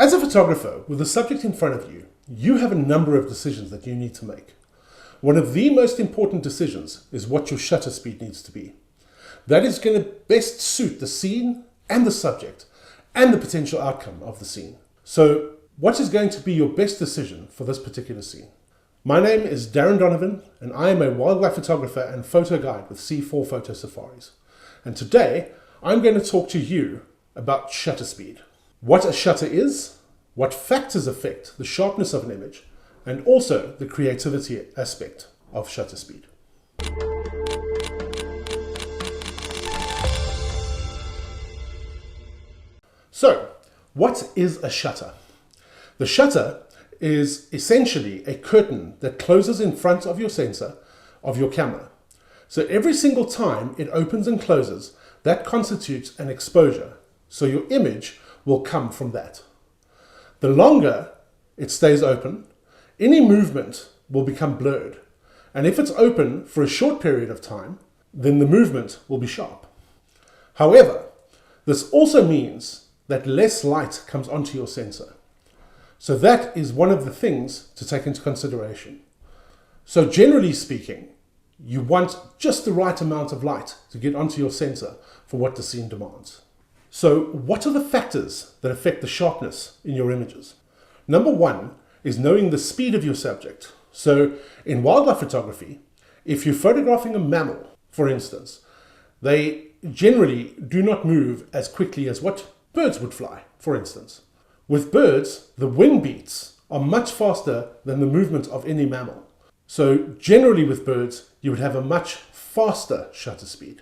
As a photographer, with the subject in front of you, you have a number of decisions that you need to make. One of the most important decisions is what your shutter speed needs to be. That is going to best suit the scene and the subject and the potential outcome of the scene. So, what is going to be your best decision for this particular scene? My name is Darren Donovan, and I am a wildlife photographer and photo guide with C4 Photo Safaris. And today, I'm going to talk to you about shutter speed. What a shutter is, what factors affect the sharpness of an image, and also the creativity aspect of shutter speed. So, what is a shutter? The shutter is essentially a curtain that closes in front of your sensor of your camera. So every single time it opens and closes, that constitutes an exposure. So your image will come from that. The longer it stays open, any movement will become blurred. And if it's open for a short period of time, then the movement will be sharp. However, this also means that less light comes onto your sensor. So that is one of the things to take into consideration. So generally speaking, you want just the right amount of light to get onto your sensor for what the scene demands. So what are the factors that affect the sharpness in your images? Number one is knowing the speed of your subject. So in wildlife photography, if you're photographing a mammal, for instance, they generally do not move as quickly as what birds would fly, for instance. With birds, the wing beats are much faster than the movement of any mammal. So generally with birds, you would have a much faster shutter speed.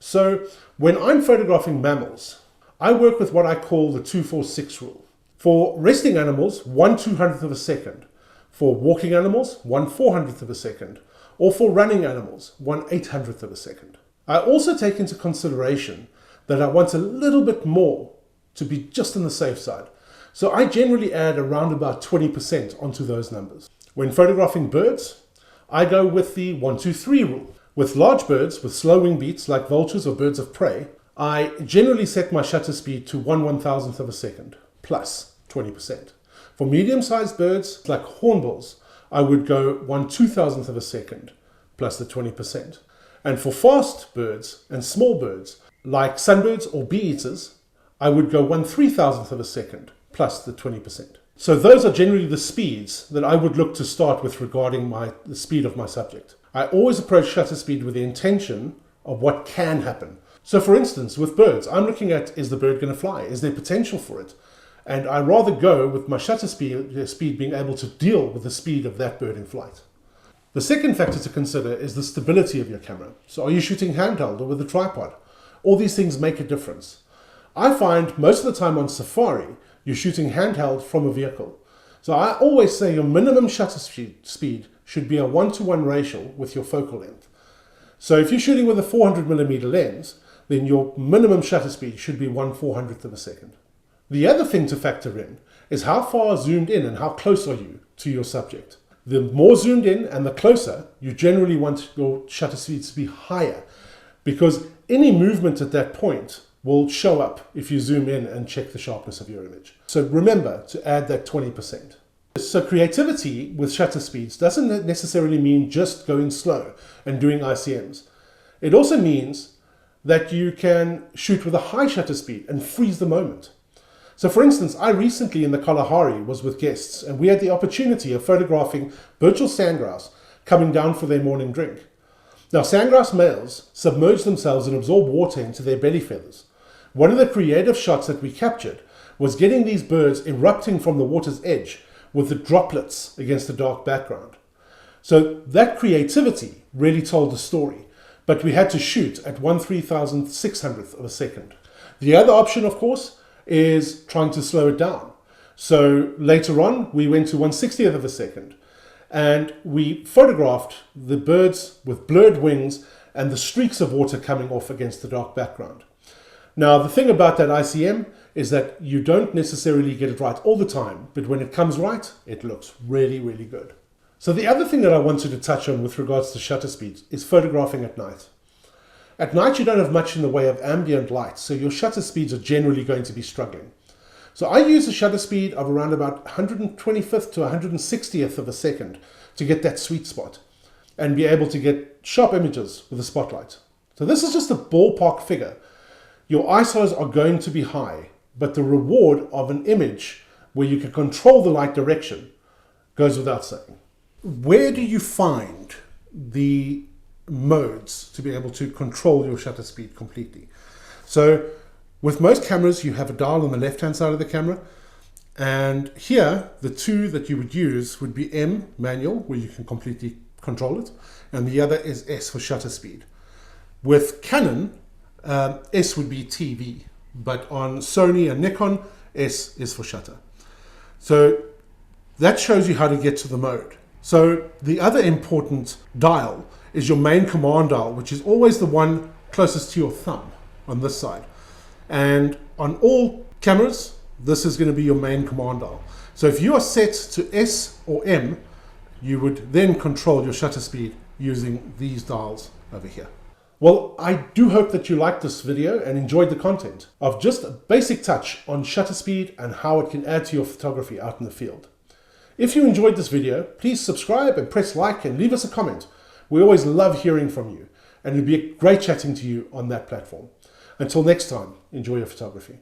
So when I'm photographing mammals, I work with what I call the 2-4-6 rule. For resting animals, 1/200th of a second. For walking animals, 1/400th of a second. Or for running animals, 1/800th of a second. I also take into consideration that I want a little bit more to be just on the safe side. So I generally add around about 20% onto those numbers. When photographing birds, I go with the 1-2-3 rule. With large birds with slow wing beats like vultures or birds of prey, I generally set my shutter speed to 1/1000th of a second, plus 20%. For medium-sized birds like hornbills, I would go 1/2000th of a second, plus the 20%. And for fast birds and small birds, like sunbirds or bee-eaters, I would go 1/3000th of a second, plus the 20%. So those are generally the speeds that I would look to start with regarding the speed of my subject. I always approach shutter speed with the intention of what can happen. So for instance, with birds, I'm looking at, is the bird going to fly? Is there potential for it? And I rather go with my shutter speed being able to deal with the speed of that bird in flight. The second factor to consider is the stability of your camera. So are you shooting handheld or with a tripod? All these things make a difference. I find most of the time on safari, you're shooting handheld from a vehicle. So I always say your minimum shutter speed should be a 1-to-1 ratio with your focal length. So if you're shooting with a 400mm lens, then your minimum shutter speed should be 1/400th of a second. The other thing to factor in is how far zoomed in and how close are you to your subject. The more zoomed in and the closer, you generally want your shutter speed to be higher, because any movement at that point will show up if you zoom in and check the sharpness of your image. So remember to add that 20%. So creativity with shutter speeds doesn't necessarily mean just going slow and doing ICMs. It also means that you can shoot with a high shutter speed and freeze the moment. So for instance, I recently in the Kalahari was with guests, and we had the opportunity of photographing Birchall sandgrouse coming down for their morning drink. Now sandgrouse males submerge themselves and absorb water into their belly feathers. One of the creative shots that we captured was getting these birds erupting from the water's edge with the droplets against the dark background. So that creativity really told the story, but we had to shoot at 1/3600th of a second. The other option, of course, is trying to slow it down. So later on, we went to 1/60th of a second, and we photographed the birds with blurred wings and the streaks of water coming off against the dark background. Now, the thing about that ICM is that you don't necessarily get it right all the time, but when it comes right, it looks really, really good. So the other thing that I wanted to touch on with regards to shutter speeds is photographing at night. At night, you don't have much in the way of ambient light, so your shutter speeds are generally going to be struggling. So I use a shutter speed of around about 125th to 160th of a second to get that sweet spot and be able to get sharp images with a spotlight. So this is just a ballpark figure. Your ISOs are going to be high, but the reward of an image where you can control the light direction goes without saying. Where do you find the modes to be able to control your shutter speed completely? So with most cameras, you have a dial on the left-hand side of the camera. And here, the two that you would use would be M, manual, where you can completely control it. And the other is S for shutter speed. With Canon, S would be TV. But on Sony and Nikon, S is for shutter. So that shows you how to get to the mode. So the other important dial is your main command dial, which is always the one closest to your thumb on this side. And on all cameras, this is going to be your main command dial. So if you are set to S or M, you would then control your shutter speed using these dials over here. Well, I do hope that you liked this video and enjoyed the content of just a basic touch on shutter speed and how it can add to your photography out in the field. If you enjoyed this video, please subscribe and press like and leave us a comment. We always love hearing from you, and it'd be great chatting to you on that platform. Until next time, enjoy your photography.